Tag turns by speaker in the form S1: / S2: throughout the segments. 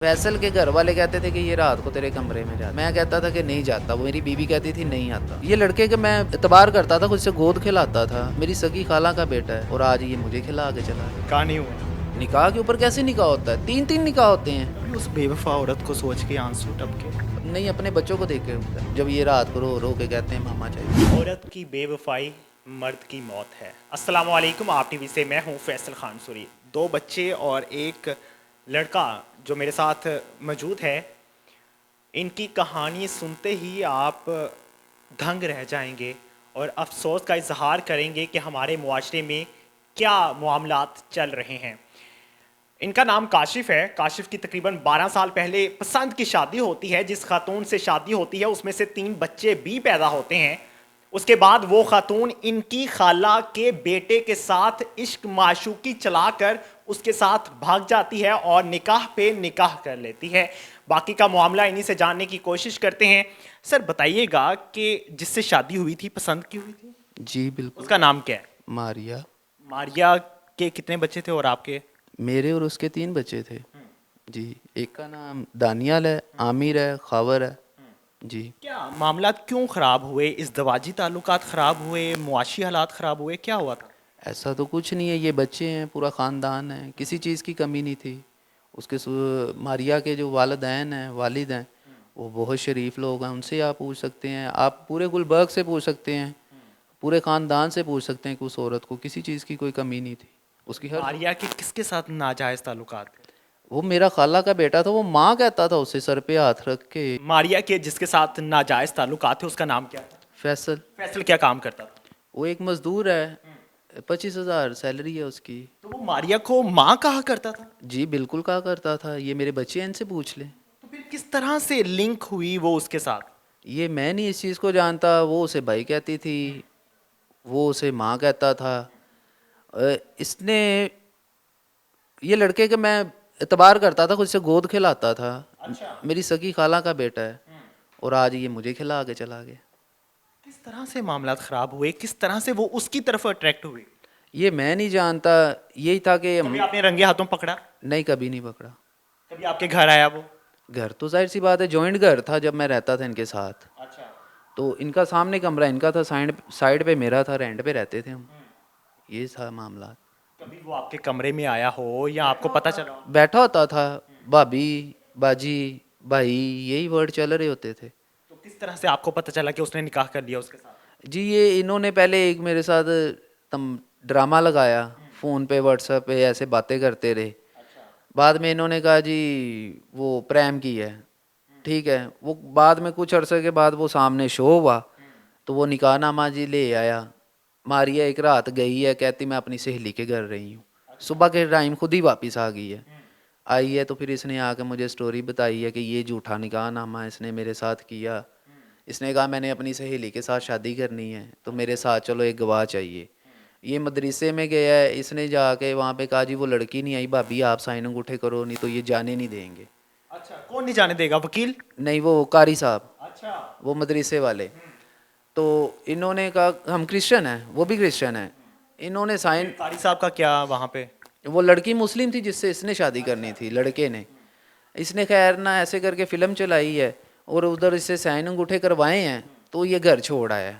S1: फैसल के घर वाले कहते थे कि ये रात को तेरे कमरे में जाता, मैं कहता था कि नहीं जाता, वो मेरी बीवी कहती थी नहीं आता। ये लड़के के मैं इतबार करता था, खुद से गोद खिलाता था, मेरी सगी खाला का बेटा है, और आज ये मुझे खिला के चला गया।
S2: निकाह नहीं हुआ।
S1: निकाह के ऊपर कैसे निकाह होता है? 3-3 निकाह होते हैं।
S2: कभी उस बेवफा औरत को सोच के आंसू टपके?
S1: नहीं, अपने बच्चों को देख के होता है, जब ये रात को रो रो के कहते हैं मामा चाहिए।
S2: औरत की बेवफाई मर्द की मौत है। अस्सलाम वालेकुम, आप टीवी से मैं हूं फैसल खान सूरी। 2 बच्चे और एक लड़का जो मेरे साथ मौजूद है, इनकी कहानी सुनते ही आप दंग रह जाएंगे और अफसोस का इजहार करेंगे कि हमारे मुआशरे में क्या मामलात चल रहे हैं। इनका नाम काशिफ है। काशिफ की तकरीबन 12 साल पहले पसंद की शादी होती है। जिस खातून से शादी होती है उसमें से 3 बच्चे भी पैदा होते हैं। उसके बाद वो खातून इनकी खाला के बेटे के साथ इश्क माशूकी चलाकर उसके साथ भाग जाती है और निकाह पे निकाह कर लेती है। बाकी का मामला इन्हीं से जानने की कोशिश करते हैं। सर बताइएगा कि जिससे शादी हुई थी, पसंद की हुई थी,
S1: जी बिल्कुल।
S2: उसका नाम क्या है?
S1: मारिया।
S2: मारिया के कितने बच्चे थे और आपके?
S1: मेरे और उसके 3 बच्चे थे जी। एक का नाम दानियाल है, आमिर है, खावर है जी।
S2: क्या मामला क्यों खराब हुए? इज़्दवाजी ताल्लुकात खराब हुए, मुआशी हालात खराब हुए, क्या हुआ था?
S1: ऐसा तो कुछ नहीं है, ये बच्चे हैं, पूरा ख़ानदान है, किसी चीज़ की कमी नहीं थी। उसके मारिया के जो वालिदैन हैं, वालिद हैं, वो बहुत शरीफ लोग हैं, उनसे आप पूछ सकते हैं, आप पूरे गुलबर्ग से पूछ सकते हैं, पूरे ख़ानदान से पूछ सकते हैं कि उस औरत को किसी चीज़ की कोई कमी नहीं थी। उसकी हर
S2: मारिया के किसके साथ नाजायज़ ताल्लुकात थे?
S1: वो मेरा खाला का बेटा था, वो माँ कहता था उसे सर पे हाथ रख के।
S2: मारिया के जिसके साथ नाजायज़ ताल्लुकात थे उसका नाम क्या था?
S1: फैसल।
S2: फैसल क्या काम करता था?
S1: वो एक मज़दूर है, 25,000 सैलरी है उसकी।
S2: तो वो मारिया को माँ कहा करता था?
S1: जी बिल्कुल कहा करता था, ये मेरे बच्चे हैं, इनसे पूछ लें।
S2: तो फिर किस तरह से लिंक हुई वो उसके साथ?
S1: ये मैं नहीं इस चीज़ को जानता, वो उसे भाई कहती थी, वो उसे माँ कहता था। इसने, ये लड़के के मैं इतबार करता था, खुद से गोद खिलाता था,
S2: अच्छा।
S1: मेरी सगी खाला का बेटा है, और आज ये मुझे खिला के चला गया।
S2: किस तरह से मामला खराब हुए? किस तरह से वो उसकी तरफ अट्रैक्ट हुए?
S1: ये मैं नहीं जानता, यही था कि
S2: कभी आपने रंगे हाथों पकड़ा?
S1: नहीं, कभी नहीं पकड़ा।
S2: कभी आपके घर आया वो?
S1: घर तो जाहिर सी बात है, जॉइंट घर था जब मैं रहता था इनके साथ।
S2: अच्छा।
S1: तो इनका सामने कमरा इनका था, साइड साइड पे मेरा था, रेंट पे रहते थे हम। ये था मामला।
S2: कभी वो आपके कमरे में आया हो या आपको पता चला हो?
S1: बैठा होता था, भाभी, बाजी, भाई, यही वर्ड चल रहे होते थे।
S2: तो किस तरह से आपको पता चला कि उसने निकाह कर लिया उसके साथ?
S1: जी, ये इन्होंने पहले एक मेरे साथ तम ड्रामा लगाया, फ़ोन पे व्हाट्सएप पे ऐसे बातें करते रहे।
S2: अच्छा।
S1: बाद में इन्होंने कहा जी वो प्रेम की है, ठीक है। वो बाद में कुछ अरसे के बाद वो सामने शो हुआ, तो वो निकाहनामा जी ले आया। मारिया एक रात गई है, कहती मैं अपनी सहेली के घर रही हूँ, सुबह के टाइम खुद ही वापस आ गई है। आई है तो फिर इसने आके मुझे स्टोरी बताई है कि ये झूठा निकाहनामा इसने मेरे साथ किया। इसने कहा मैंने अपनी सहेली के साथ शादी करनी है, तो मेरे साथ चलो, एक गवाह चाहिए। ये मदरसे में गया है, इसने जाके वहाँ पे कहा जी वो लड़की नहीं आई, भाभी आप साइन अंगूठे करो, नहीं तो ये जाने नहीं देंगे।
S2: अच्छा, कौन नहीं जाने देगा? वकील?
S1: नहीं, वो कारी साहब,
S2: अच्छा।
S1: वो मदरसे वाले। तो इन्होंने कहा हम क्रिश्चियन हैं, वो भी क्रिश्चियन है। इन्होंने साइन,
S2: कारी साहब का क्या वहाँ पे?
S1: वो लड़की मुस्लिम थी जिससे इसने शादी करनी थी, लड़के ने। इसने खैर ना ऐसे करके फ़िल्म चलाई है और उधर इससे साइन अंगूठे करवाए हैं, तो ये घर छोड़ आया।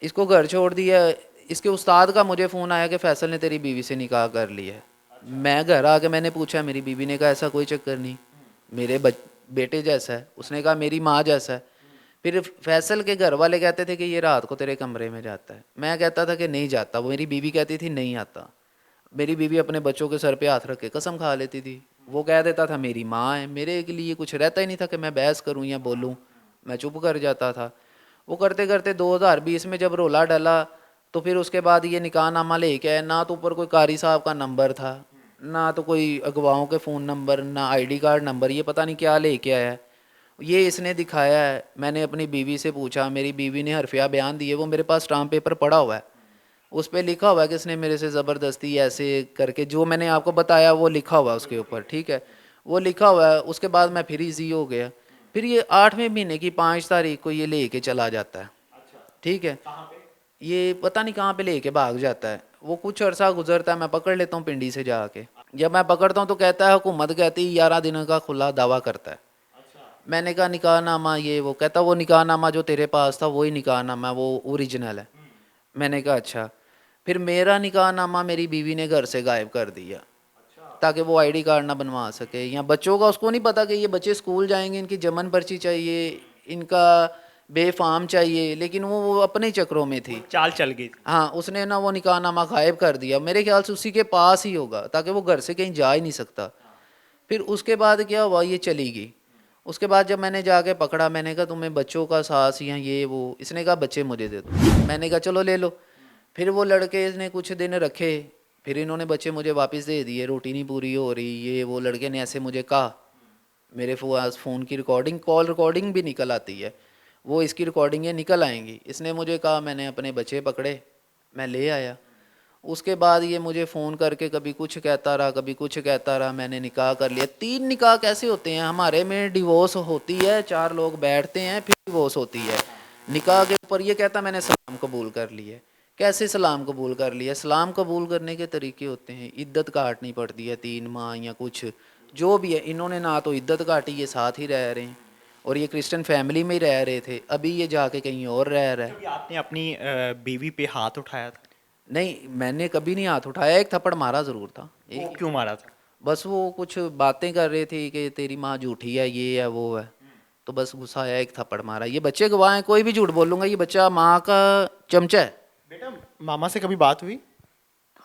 S1: इसको घर छोड़ दिया। इसके उस्ताद का मुझे फ़ोन आया कि फैसल ने तेरी बीवी से निकाह कर लिया है। मैं घर आके मैंने पूछा, मेरी बीवी ने कहा ऐसा कोई चक्कर नहीं, मेरे बेटे जैसा है। उसने कहा मेरी माँ जैसा है। फिर फैसल के घर वाले कहते थे कि ये रात को तेरे कमरे में जाता है, मैं कहता था कि नहीं जाता, वो मेरी बीवी कहती थी नहीं आता। मेरी बीवी अपने बच्चों के सर पे हाथ रख के कसम खा लेती थी। वो कह देता था मेरी माँ है, मेरे के लिए कुछ रहता ही नहीं था कि मैं बहस करूँ या बोलूँ, मैं चुप कर जाता था। वो करते करते 2020 में जब रोला डला, तो फिर उसके बाद ये निकाहनामा लेके आए। ना तो ऊपर कोई कारी साहब का नंबर था, ना तो कोई अगवाओं के फ़ोन नंबर, ना आईडी कार्ड नंबर, ये पता नहीं क्या लेके आया है। ये इसने दिखाया है। मैंने अपनी बीवी से पूछा, मेरी बीवी ने हरफिया बयान दिए, वो मेरे पास स्टाम्प पेपर पड़ा हुआ है, उस पर लिखा हुआ है कि इसने मेरे से ज़बरदस्ती ऐसे करके, जो मैंने आपको बताया वो लिखा हुआ है उसके ऊपर, ठीक है, वो लिखा हुआ है। उसके बाद मैं फिर ईजी हो गया। फिर ये 8वें महीने की 5 तारीख को ये लेके चला जाता है, ठीक है। ये पता नहीं कहाँ पे लेके भाग जाता है। वो कुछ अरसा गुजरता है, मैं पकड़ लेता हूँ पिंडी से जाके। जब मैं पकड़ता हूँ तो कहता है हुकूमत कहती 11 दिनों का खुला दावा करता है। मैंने कहा निकाहनामा ये वो, कहता वो निकाहनामा जो तेरे पास था वही निकाहनामा, वो ओरिजिनल है। मैंने कहा अच्छा। फिर मेरा निकाहनामा मेरी बीवी ने घर से गायब कर दिया ताकि वो आईडी कार्ड ना बनवा सके। या बच्चों का उसको नहीं पता कि ये बच्चे स्कूल जाएंगे, इनकी जमन पर्ची चाहिए, इनका बेफाम चाहिए, लेकिन वो अपने चक्रों में थी।
S2: चाल चल गई थी।
S1: हाँ, उसने ना वो निकाहनामा गायब कर दिया, मेरे ख्याल से उसी के पास ही होगा ताकि वो घर से कहीं जा ही नहीं सकता। फिर उसके बाद क्या हुआ, ये चली गई। उसके बाद जब मैंने जाके पकड़ा, मैंने कहा तुम्हें बच्चों का सास या ये वो, इसने कहा बच्चे मुझे दे दो। मैंने कहा चलो ले लो। फिर वो लड़के इसने कुछ दिन रखे, फिर इन्होंने बच्चे मुझे वापस दे दिए। रोटी नहीं पूरी हो रही ये वो, लड़के ने ऐसे मुझे कहा। मेरे फ़ोन की रिकॉर्डिंग, कॉल रिकॉर्डिंग भी निकल आती है, वो इसकी रिकॉर्डिंगें निकल आएंगी। इसने मुझे कहा, मैंने अपने बच्चे पकड़े, मैं ले आया। उसके बाद ये मुझे फ़ोन करके कभी कुछ कहता रहा, कभी कुछ कहता रहा। मैंने निकाह कर लिया। 3 निकाह कैसे होते हैं हमारे में? डिवोर्स होती है, 4 लोग बैठते हैं, फिर डिवोर्स होती है। निकाह के ऊपर ये कहता मैंने सलाम कबूल कर लिया। कैसे सलाम कबूल कर लिया? सलाम कबूल करने के तरीके होते हैं, इद्दत काटनी पड़ती है 3 माह या कुछ जो भी है। इन्होंने ना तो इद्दत काटी, ये साथ ही रह रहे हैं, और ये क्रिश्चियन फैमिली में ही रह रहे थे। अभी ये जाके कहीं और रह रहा है।
S2: कभी आपने अपनी बीवी पे हाथ उठाया था?
S1: नहीं, मैंने कभी नहीं हाथ उठाया। एक थप्पड़ मारा ज़रूर था,
S2: वो
S1: एक।
S2: क्यों मारा था?
S1: बस वो कुछ बातें कर रहे थे कि तेरी माँ झूठी है, ये है वो है, तो बस गुस्सा आया, एक थप्पड़ मारा। ये बच्चे गवाह हैं, कोई भी झूठ बोलूँगा, ये बच्चा माँ का चमचा है।
S2: बेटा, मामा से कभी बात हुई?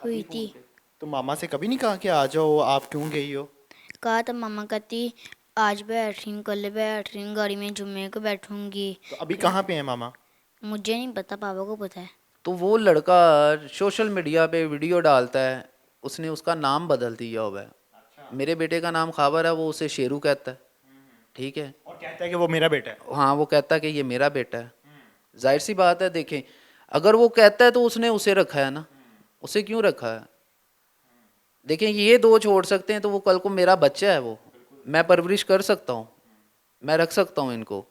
S3: हुई थी।
S2: तो मामा से कभी नहीं कहा कि आ जाओ, आप क्यों गई हो?
S3: कहा तो मामा कहती आज बैठ रही हूँ, कल बैठ रही हूँ, गाड़ी में जुम्मे को बैठूंगी।
S2: तो अभी कहाँ पे है मामा?
S3: मुझे नहीं पता, पापा को पता है।
S1: तो वो लड़का सोशल मीडिया पे वीडियो डालता है, उसने उसका नाम बदल दिया हुआ है। मेरे बेटे का नाम खाबर है, वो उसे शेरू कहता है, ठीक है।
S2: और कहता है कि वो मेरा बेटा है।
S1: हाँ, वो कहता है कि ये मेरा बेटा है। जाहिर सी बात है, देखें, अगर वो कहता है तो उसने उसे रखा है ना, उसे क्यों रखा है? देखें, ये 2 छोड़ सकते हैं तो वो कल को मेरा बच्चा है, वो मैं परवरिश कर सकता हूँ, मैं रख सकता हूँ इनको।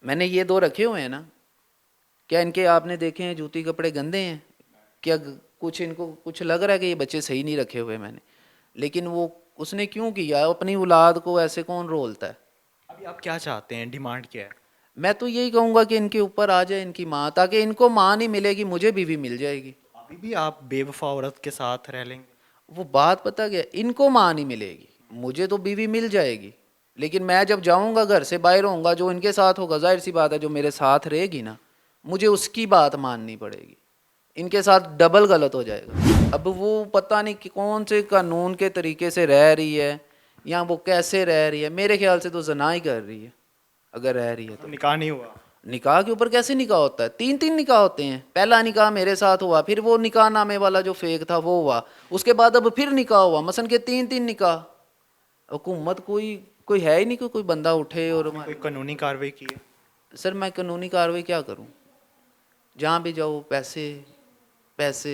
S1: मैंने ये 2 रखे हुए हैं ना। क्या इनके आपने देखे हैं जूती कपड़े गंदे हैं? क्या कुछ इनको कुछ लग रहा है कि ये बच्चे सही नहीं रखे हुए मैंने? लेकिन वो उसने क्यों किया? अपनी औलाद को ऐसे कौन रोलता है?
S2: अभी आप क्या चाहते हैं, डिमांड क्या है?
S1: मैं तो यही कहूँगा कि इनके ऊपर आ जाए इनकी माँ, ताकि इनको माँ नहीं मिलेगी, मुझे बीवी मिल जाएगी।
S2: अभी भी आप बेवफा औरत के साथ रह लेंगे?
S1: वो बात पता क्या, इनको माँ नहीं मिलेगी, मुझे तो बीवी मिल जाएगी। लेकिन मैं जब जाऊँगा घर से बाहर होऊंगा, जो इनके साथ होगा, जाहिर सी बात है जो मेरे साथ रहेगी ना, मुझे उसकी बात माननी पड़ेगी। इनके साथ डबल गलत हो जाएगा। अब वो पता नहीं कि कौन से कानून के तरीके से रह रही है या वो कैसे रह रही है। मेरे ख्याल से तो जना ही कर रही है, अगर रह रही है तो।
S2: निकाह नहीं हुआ?
S1: निकाह के ऊपर कैसे निकाह होता है? 3 निकाह होते हैं। पहला निकाह मेरे साथ हुआ, फिर वो निकाह नामे वाला जो फेक था वो हुआ, उसके बाद अब फिर निकाह हुआ। मसलन के 3 निकाह। हुकूमत कोई है ही नहीं कि कोई बंदा उठे और
S2: कोई कानूनी कार्रवाई की है?
S1: सर, मैं कानूनी कार्रवाई क्या करूं? जहाँ भी जाओ पैसे पैसे,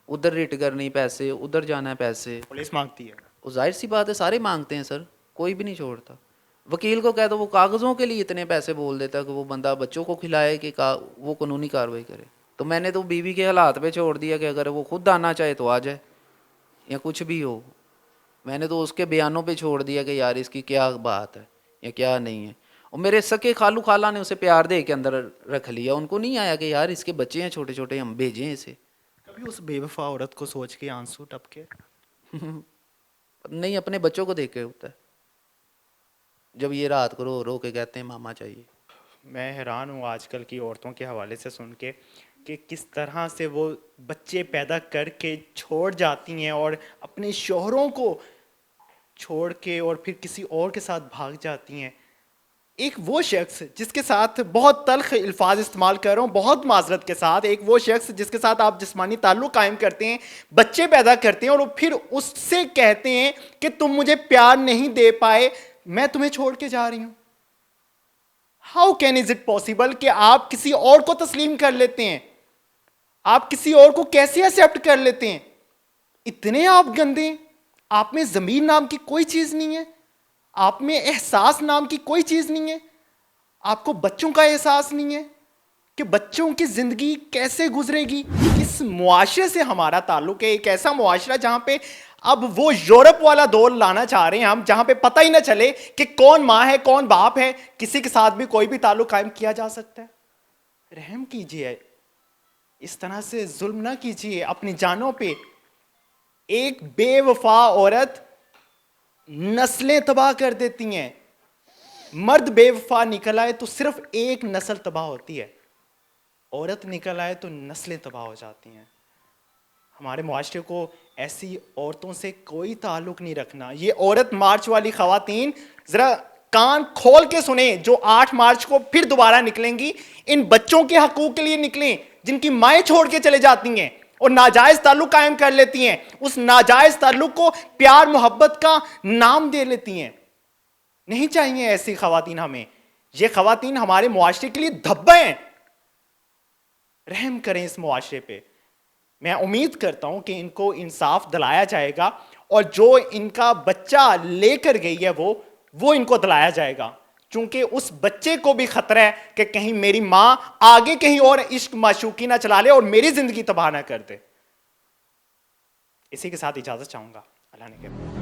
S1: उधर रिट करनी पैसे, उधर जाना है पैसे।
S2: पुलिस मांगती है?
S1: वो जाहिर सी बात है, सारे मांगते हैं सर, कोई भी नहीं छोड़ता। वकील को कह दो, वो कागज़ों के लिए इतने पैसे बोल देता है कि वो बंदा बच्चों को खिलाए कि वो कानूनी कार्रवाई करे। तो मैंने तो बीवी के हालात पे छोड़ दिया कि अगर वो खुद आना चाहे तो आ जाए, या कुछ भी हो। मैंने तो उसके बयानों पे छोड़ दिया कि यार इसकी क्या बात है या क्या नहीं है। और मेरे सके खालू खाला ने उसे प्यार दे के अंदर रख लिया। उनको नहीं आया कि यार इसके बच्चे हैं छोटे छोटे, हम भेजें इसे।
S2: कभी उस बेवफा औरत को सोच के आंसू टपके?
S1: नहीं, अपने बच्चों को देख के होता है, जब ये रात को रो रो के कहते हैं मामा चाहिए।
S2: मैं हैरान हूँ आजकल की औरतों के हवाले से सुन के कि किस तरह से वो बच्चे पैदा करके छोड़ जाती हैं और अपने शौहरों को छोड़ के और फिर किसी और के साथ भाग जाती हैं। एक वो शख्स जिसके साथ, बहुत तल्ख अल्फाज इस्तेमाल कर रहा हूँ बहुत माजरत के साथ, एक वो शख्स जिसके साथ आप जिस्मानी ताल्लुक़ कायम करते हैं, बच्चे पैदा करते हैं और फिर उससे कहते हैं कि तुम मुझे प्यार नहीं दे पाए, मैं तुम्हें छोड़ के जा रही हूँ। How can is it possible कि आप किसी और को तस्लीम कर लेते हैं? आप किसी और को कैसे एक्सेप्ट कर लेते हैं? इतने आप गंदे। आप में ज़मीर नाम की कोई चीज़ नहीं है, आप में एहसास नाम की कोई चीज़ नहीं है, आपको बच्चों का एहसास नहीं है कि बच्चों की ज़िंदगी कैसे गुजरेगी। किस मुआशरे से हमारा ताल्लुक़ है? एक ऐसा मुआशरा जहाँ पे अब वो यूरोप वाला दौर लाना चाह रहे हैं हम, जहां पे पता ही ना चले कि कौन माँ है कौन बाप है, किसी के साथ भी कोई भी ताल्लुक कायम किया जा सकता है। रहम कीजिए, इस तरह से जुल्म ना कीजिए अपनी जानों पे। एक बेवफा औरत नस्लें तबाह कर देती हैं। मर्द बेवफा निकल आए तो सिर्फ एक नस्ल तबाह होती है, औरत निकल आए तो नस्लें तबाह हो जाती हैं। हमारे मुआशरे को ऐसी औरतों से कोई ताल्लुक नहीं रखना। ये औरत मार्च वाली खवातीन जरा कान खोल के सुने, जो 8 मार्च को फिर दोबारा निकलेंगी, इन बच्चों के हकूक के लिए निकलें जिनकी माएँ छोड़ के चले जाती हैं और नाजायज ताल्लुक कायम कर लेती हैं, उस नाजायज ताल्लुक को प्यार मोहब्बत का नाम दे लेती हैं। नहीं चाहिए ऐसी खवातीन हमें। ये खवातीन हमारे मुआशरे के लिए धब्बा हैं। रहम करें इस मुआशरे पे। मैं उम्मीद करता हूं कि इनको इंसाफ दिलाया जाएगा और जो इनका बच्चा लेकर गई है वो इनको दिलाया जाएगा, क्योंकि उस बच्चे को भी खतरा है कि कहीं मेरी मां आगे कहीं और इश्क माशूकी ना चला ले और मेरी जिंदगी तबाह ना कर दे। इसी के साथ इजाजत चाहूंगा। अल्लाह ने